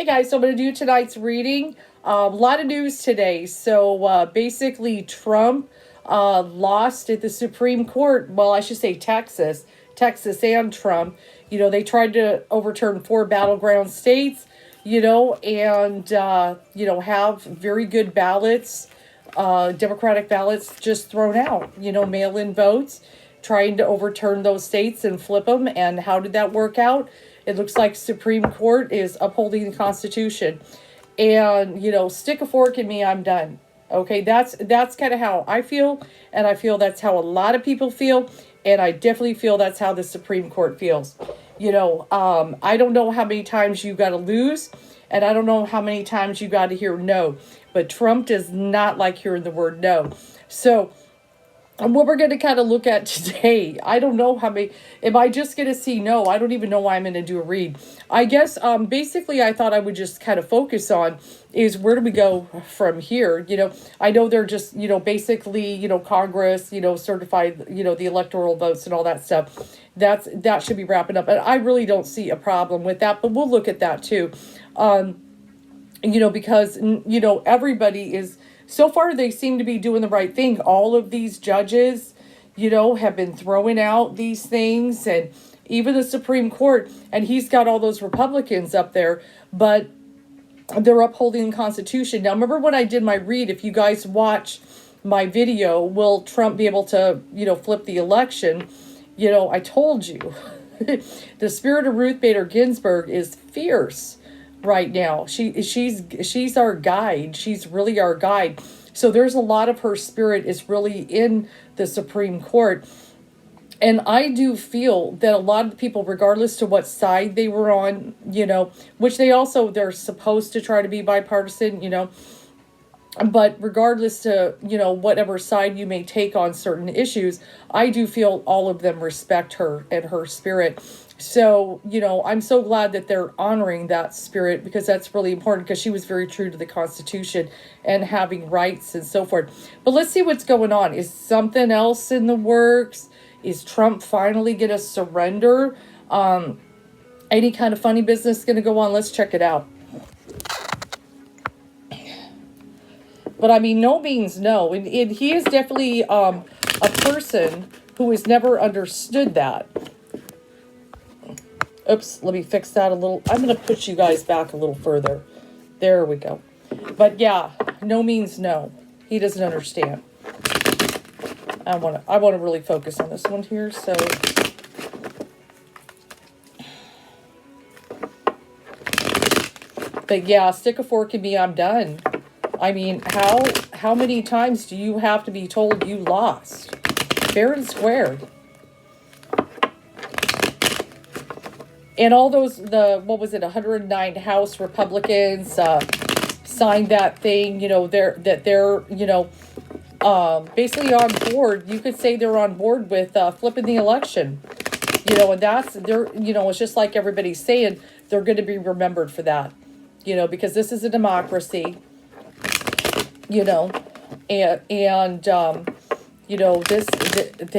Hey guys, so I'm going to do tonight's reading. A lot of news today. So basically, Trump lost at the Supreme Court. Well, I should say Texas. Texas and Trump. They tried to overturn 4 battleground states, and, have very good ballots, Democratic ballots just thrown out, mail-in votes, trying to overturn those states and flip them. And how did that work out? It looks like Supreme Court is upholding the Constitution. And, stick a fork in me, I'm done. Okay, that's kind of how I feel. And I feel that's how a lot of people feel. And I definitely feel that's how the Supreme Court feels. I don't know how many times you got to lose. And I don't know how many times you got to hear no. But Trump does not like hearing the word no. So what we're going to kind of look at today, I don't know how many, am I just going to see no? I don't even know why I'm going to do a read. I guess, basically I thought I would just kind of focus on is where do we go from here? I know they're just, basically, Congress, certified, the electoral votes and all that stuff. That should be wrapping up. And I really don't see a problem with that, but we'll look at that too. Because, everybody is, so far, they seem to be doing the right thing. All of these judges, have been throwing out these things, and even the Supreme Court, and he's got all those Republicans up there, but they're upholding the Constitution. Now, remember when I did my read, if you guys watch my video, will Trump be able to, flip the election? I told you, the spirit of Ruth Bader Ginsburg is fierce right now. She's our guide. She's really our guide. So there's a lot of her spirit is really in the Supreme Court. And I do feel that a lot of the people, regardless to what side they were on, which they're supposed to try to be bipartisan, but regardless to, whatever side you may take on certain issues, I do feel all of them respect her and her spirit. So, I'm so glad that they're honoring that spirit, because that's really important, because she was very true to the Constitution and having rights and so forth. But let's see what's going on. Is something else in the works? Is Trump finally going to surrender? Any kind of funny business going to go on? Let's check it out. But I mean, no means no. And he is definitely a person who has never understood that. Oops, let me fix that a little. I'm going to push you guys back a little further. There we go. But yeah, no means no. He doesn't understand. I want to really focus on this one here. So but yeah, stick a fork in me, I'm done. I mean, how many times do you have to be told you lost? Fair and square. And all those, 109 House Republicans signed that thing, they're basically on board. You could say they're on board with flipping the election, and it's just like everybody's saying, they're going to be remembered for that, because this is a democracy, they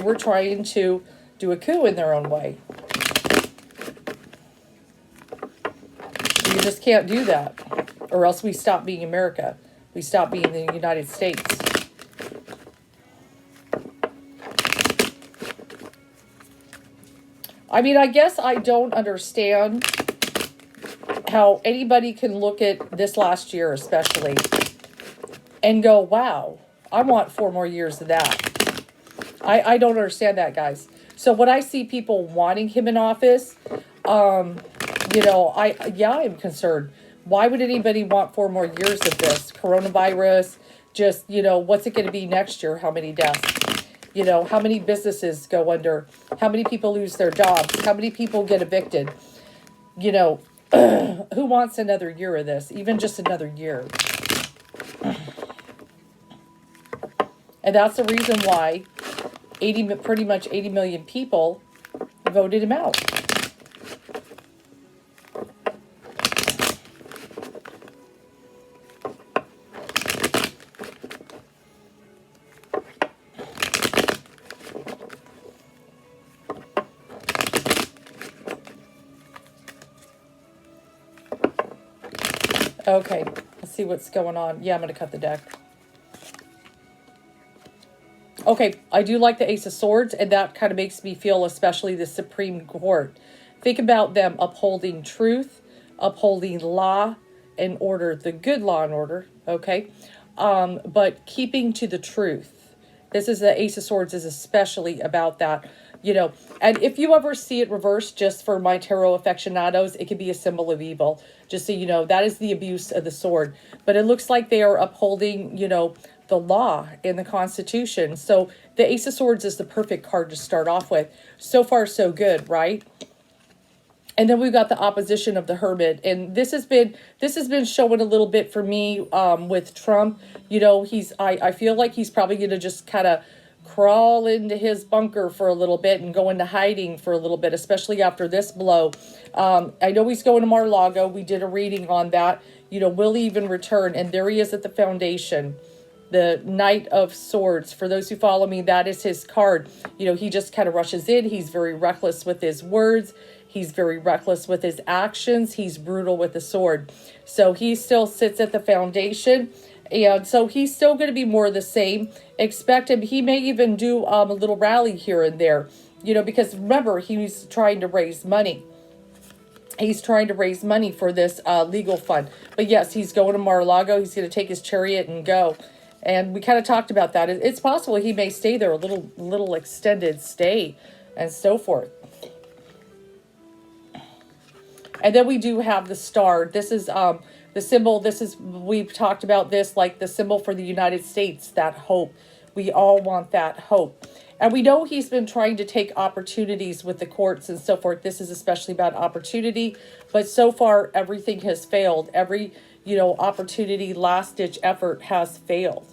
were trying to do a coup in their own way. You just can't do that, or else we stop being America. We stop being the United States. I mean, I guess I don't understand how anybody can look at this last year especially and go, wow, I want 4 more years of that. I don't understand that, guys. So when I see people wanting him in office, I'm concerned. Why would anybody want 4 more years of this? Coronavirus, just, what's it going to be next year? How many deaths? How many businesses go under? How many people lose their jobs? How many people get evicted? Who wants another year of this? Even just another year. And that's the reason why pretty much 80 million people voted him out. Okay, let's see what's going on. Yeah, I'm going to cut the deck. Okay, I do like the Ace of Swords, and that kind of makes me feel, especially the Supreme Court. Think about them upholding truth, upholding law and order, the good law and order, okay? But keeping to the truth. This is the Ace of Swords is especially about that, you know. And if you ever see it reversed, just for my tarot aficionados, it could be a symbol of evil. Just so you know, that is the abuse of the sword. But it looks like they are upholding, you know, the law and the Constitution. So the Ace of Swords is the perfect card to start off with. So far, so good, right? And then we've got the opposition of the Hermit, and this has been showing a little bit for me with Trump. You know, I feel like he's probably going to just kind of crawl into his bunker for a little bit and go into hiding for a little bit, especially after this blow. I know he's going to Mar-a-Lago. We did a reading on that. You know, will he even return? And there he is at the foundation. The Knight of Swords. For those who follow me, that is his card. You know, he just kind of rushes in. He's very reckless with his words. He's very reckless with his actions. He's brutal with the sword. So he still sits at the foundation. And so he's still going to be more of the same. Expect him. He may even do a little rally here and there. You know, because remember, he's trying to raise money. He's trying to raise money for this legal fund. But yes, he's going to Mar-a-Lago. He's going to take his chariot and go. And we kind of talked about that. It's possible he may stay there, a little extended stay and so forth. And then we do have the star. This is the symbol. We've talked about this, like the symbol for the United States, that hope. We all want that hope. And we know he's been trying to take opportunities with the courts and so forth. This is especially about opportunity. But so far, everything has failed. Every, you know, opportunity, last-ditch effort has failed.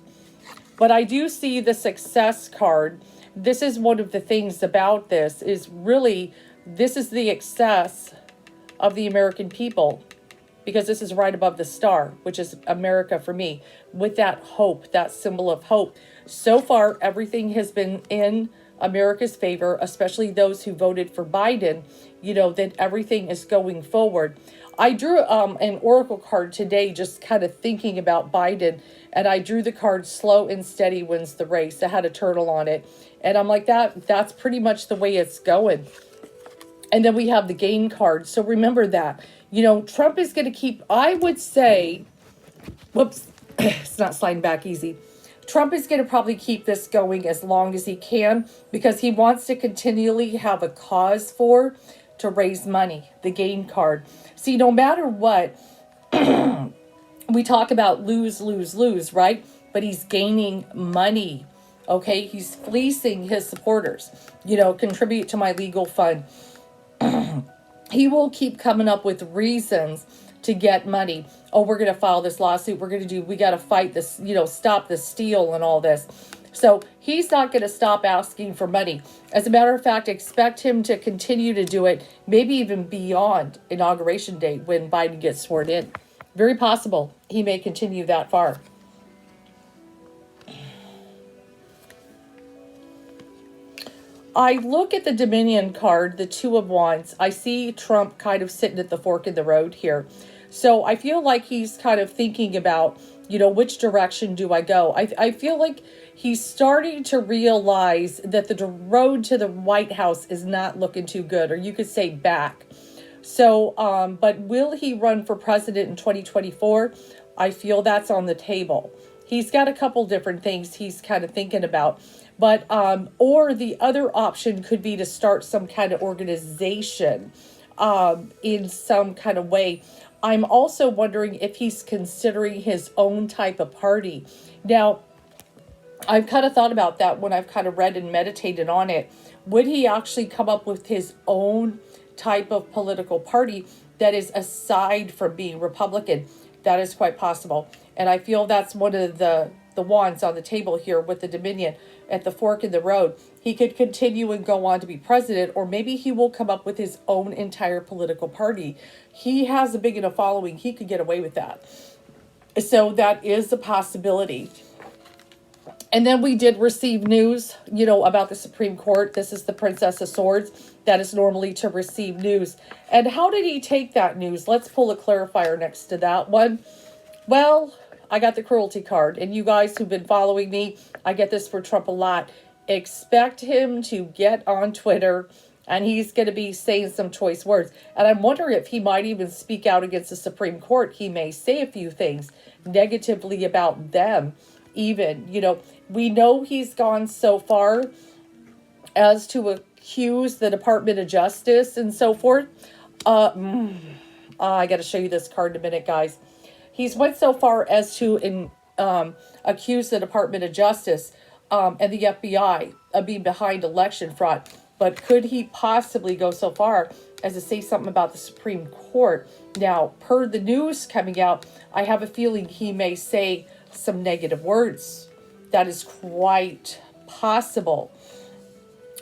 But I do see the success card. This is one of the things about this is really, this is the excess of the American people, because this is right above the star, which is America for me, with that hope, that symbol of hope. So far, everything has been in America's favor, especially those who voted for Biden, you know, that everything is going forward. I drew an oracle card today, just kind of thinking about Biden, and I drew the card slow and steady wins the race. It had a turtle on it, and I'm like, that's pretty much the way it's going. And then we have the gain card. So remember that, you know, Trump is going to keep, I would say, whoops, it's not sliding back easy. Trump is going to probably keep this going as long as he can, because he wants to continually have a cause to raise money, the gain card. See, no matter what, we talk about lose, lose, lose, right? But he's gaining money, okay? He's fleecing his supporters, you know, contribute to my legal fund. He will keep coming up with reasons to get money. Oh, we're going to file this lawsuit. We got to fight this, you know, stop the steal and all this. So he's not going to stop asking for money. As a matter of fact, expect him to continue to do it, maybe even beyond inauguration date when Biden gets sworn in. Very possible he may continue that far. I look at the Dominion card, the Two of Wands. I see Trump kind of sitting at the fork in the road here. So I feel like he's kind of thinking about, you know, which direction do I go? I feel like he's starting to realize that the road to the White House is not looking too good, or you could say back. So, but will he run for president in 2024? I feel that's on the table. He's got a couple different things he's kind of thinking about. But, or the other option could be to start some kind of organization in some kind of way. I'm also wondering if he's considering his own type of party. Now, I've kind of thought about that when I've kind of read and meditated on it. Would he actually come up with his own type of political party that is aside from being Republican? That is quite possible. And I feel that's one of the wands on the table here with the Dominion at the fork in the road. He could continue and go on to be president, or maybe he will come up with his own entire political party. He has a big enough following, he could get away with that. So that is a possibility. And then we did receive news, about the Supreme Court. This is the Princess of Swords. That is normally to receive news. And how did he take that news? Let's pull a clarifier next to that one. Well, I got the cruelty card. And you guys who've been following me, I get this for Trump a lot. Expect him to get on Twitter, and he's going to be saying some choice words. And I'm wondering if he might even speak out against the Supreme Court. He may say a few things negatively about them. Even, we know he's gone so far as to accuse the Department of Justice and so forth. I got to show you this card in a minute, guys. He's went so far as to accuse the Department of Justice and the FBI of being behind election fraud. But could he possibly go so far as to say something about the Supreme Court? Now, per the news coming out, I have a feeling he may say some negative words. That is quite possible.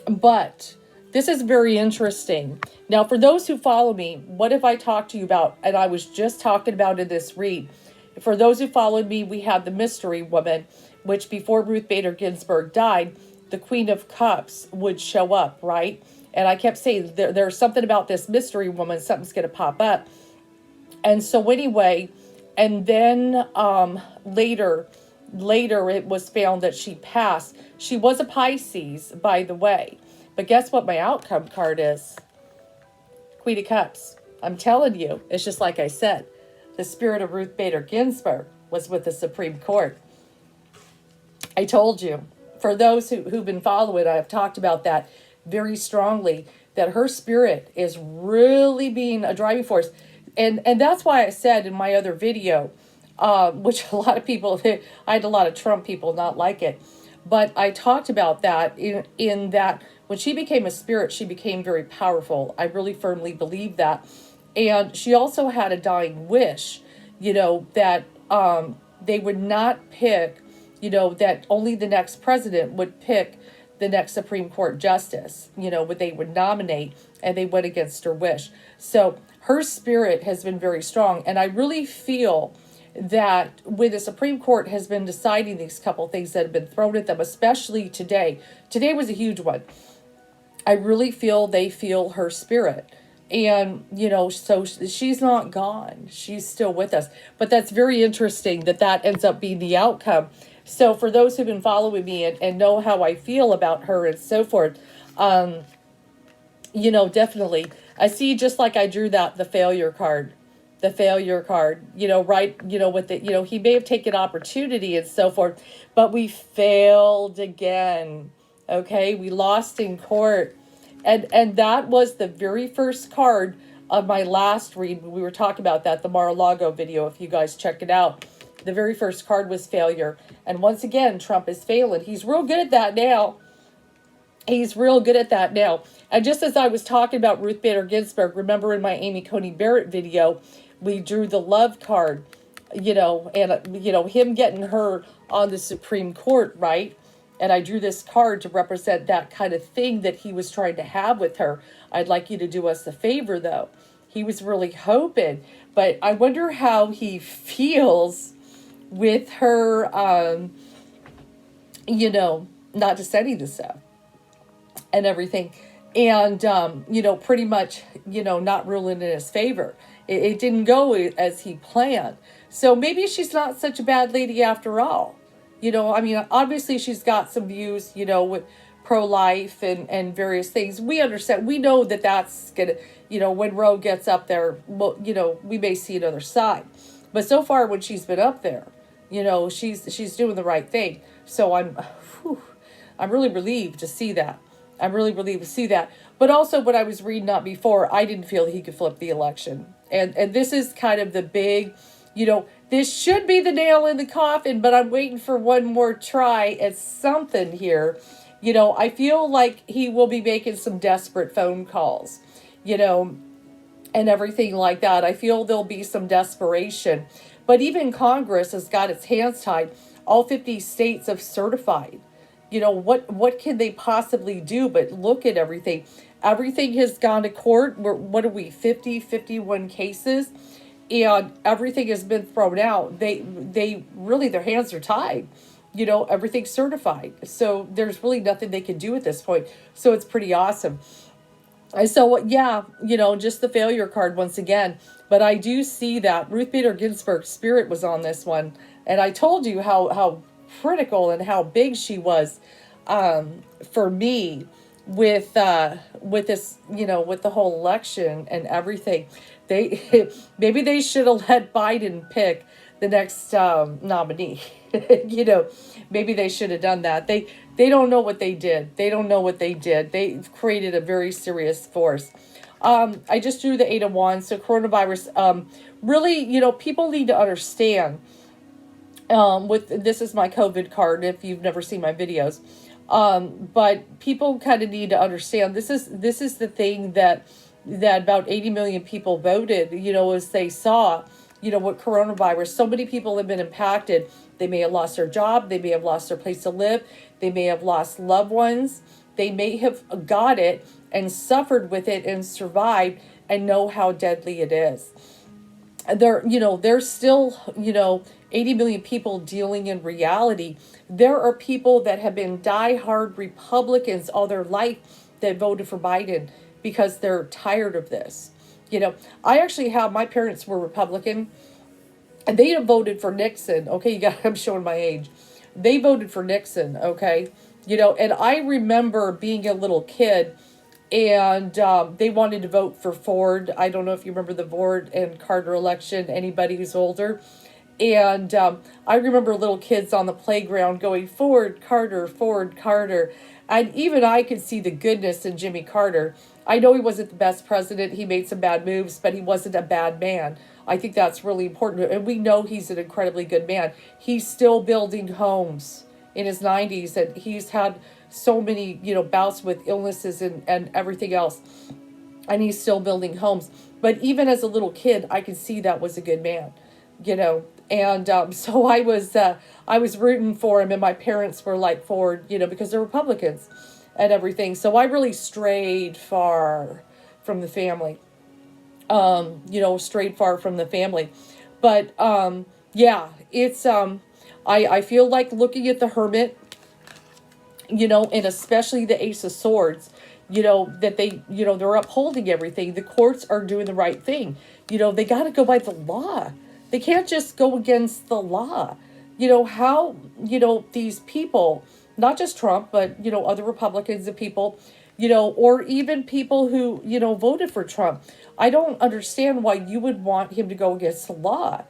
But this is very interesting. Now, for those who follow me, what have I talked to you about? And I was just talking about in this read. For those who followed me, we had the mystery woman, which before Ruth Bader Ginsburg died, the Queen of Cups would show up, right? And I kept saying, there's something about this mystery woman, something's going to pop up. And so anyway, and then later it was found that she passed. She was a Pisces, by the way. But guess what my outcome card is? Queen of Cups. I'm telling you, it's just like I said. The spirit of Ruth Bader Ginsburg was with the Supreme Court. I told you. For those who've been following, I've talked about that very strongly, that her spirit is really being a driving force. And that's why I said in my other video, which a lot of people, I had a lot of Trump people not like it, but I talked about that in that when she became a spirit, she became very powerful. I really firmly believe that. And she also had a dying wish, that they would not pick, that only the next president would pick the next Supreme Court justice, they would nominate, and they went against her wish. So her spirit has been very strong. And I really feel that when the Supreme Court has been deciding these couple things that have been thrown at them, especially today was a huge one. I really feel they feel her spirit. And, so she's not gone. She's still with us. But that's very interesting that ends up being the outcome. So for those who've been following me and know how I feel about her and so forth, definitely. I see, just like I drew the failure card, right, with the, he may have taken opportunity and so forth, but we failed again. Okay. We lost in court. And that was the very first card of my last read. We were talking about that, the Mar-a-Lago video, if you guys check it out. The very first card was failure. And once again, Trump is failing. He's real good at that now. And just as I was talking about Ruth Bader Ginsburg, remember in my Amy Coney Barrett video, we drew the love card, and, him getting her on the Supreme Court, right? And I drew this card to represent that kind of thing that he was trying to have with her. I'd like you to do us a favor, though. He was really hoping. But I wonder how he feels with her, not dissenting this stuff and everything. And, pretty much, not ruling in his favor. It didn't go as he planned. So maybe she's not such a bad lady after all. Obviously she's got some views, with pro-life and various things. We understand. We know that's going to, when Roe gets up there, well, we may see another side. But so far when she's been up there, she's doing the right thing. So I'm really relieved to see that. But also what I was reading up before, I didn't feel he could flip the election. And this is kind of the big, this should be the nail in the coffin, but I'm waiting for one more try at something here. I feel like he will be making some desperate phone calls, and everything like that. I feel there'll be some desperation. But even Congress has got its hands tied. All 50 states have certified. What can they possibly do but look at everything? Everything has gone to court. What are we, 51 cases? And everything has been thrown out. They really, their hands are tied. everything's certified. So there's really nothing they can do at this point. So it's pretty awesome. And so, yeah, just the failure card once again. But I do see that Ruth Bader Ginsburg's spirit was on this one. And I told you how critical and how big she was for me with this, with the whole election and everything. They maybe they should have let Biden pick the next nominee. Maybe they should have done that. They don't know what they did. They don't know what they did. They created a very serious force. I just drew the 8 of Wands. So coronavirus, really, people need to understand. This is my COVID card. If you've never seen my videos, but people kind of need to understand. This is the thing that about 80 million people voted. As they saw, what coronavirus. So many people have been impacted. They may have lost their job. They may have lost their place to live. They may have lost loved ones. They may have got it and suffered with it and survived and know how deadly it is. There's still, 80 million people dealing in reality. There are people that have been diehard Republicans all their life that voted for Biden because they're tired of this. I actually have, my parents were Republican and they voted for Nixon. Okay, I'm showing my age. They voted for Nixon, okay? And I remember being a little kid and they wanted to vote for Ford. I don't know if you remember the Ford and Carter election, anybody who's older. And I remember little kids on the playground going, Ford, Carter, Ford, Carter. And even I could see the goodness in Jimmy Carter. I know he wasn't the best president. He made some bad moves, but he wasn't a bad man. I think that's really important. And we know he's an incredibly good man. He's still building homes in his 90s. And he's had so many, bouts with illnesses and everything else. And he's still building homes. But even as a little kid, I could see that was a good man, And so I was rooting for him, and my parents were like Ford, because they're Republicans and everything. So I really strayed far from the family, strayed far from the family. But yeah, it's I feel like looking at the Hermit, and especially the Ace of Swords, that they're upholding everything. The courts are doing the right thing. They got to go by the law. They can't just go against the law. How, these people, not just Trump, but, other Republicans and people, or even people who, voted for Trump. I don't understand why you would want him to go against the law.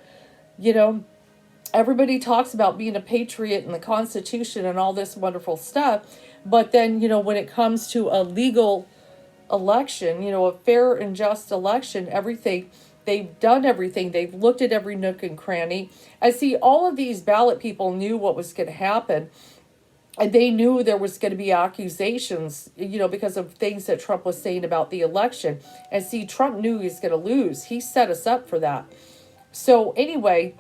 Everybody talks about being a patriot and the Constitution and all this wonderful stuff. But then, when it comes to a legal election, a fair and just election, everything, they've done everything. They've looked at every nook and cranny. I see all of these ballot people knew what was going to happen. And they knew there was going to be accusations, because of things that Trump was saying about the election. And see, Trump knew he was going to lose. He set us up for that. So anyway,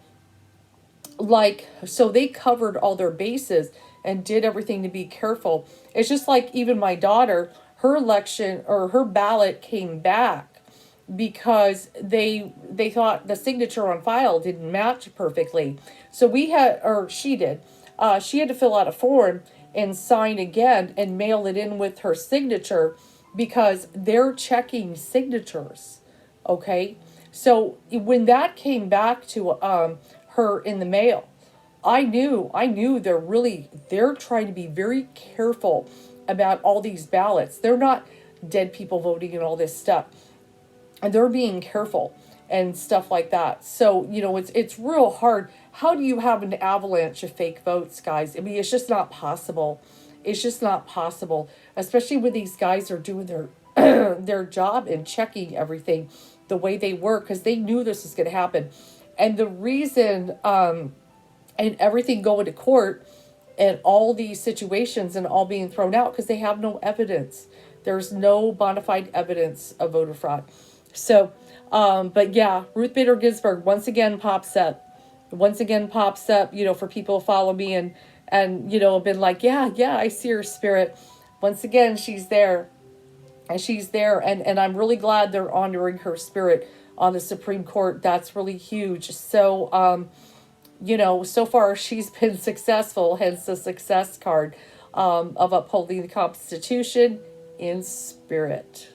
so they covered all their bases and did everything to be careful. It's just like even my daughter, her election or her ballot came back because they thought the signature on file didn't match perfectly. So she did. She had to fill out a form and sign again and mail it in with her signature because they're checking signatures. Okay. So when that came back to her in the mail, I knew they're trying to be very careful about all these ballots. They're not dead people voting and all this stuff. And they're being careful and stuff like that. So, it's real hard. How do you have an avalanche of fake votes, guys? I mean, it's just not possible. It's just not possible, especially when these guys are doing their their job and checking everything the way they work, because they knew this was going to happen. And the reason and everything going to court and all these situations and all being thrown out, because they have no evidence. There's no bona fide evidence of voter fraud. So, but yeah, Ruth Bader Ginsburg once again pops up. For people who follow me and have been like, yeah, I see her spirit. Once again, she's there. And she's there. And I'm really glad they're honoring her spirit on the Supreme Court. That's really huge. So, so far she's been successful, hence the success card of upholding the Constitution in spirit.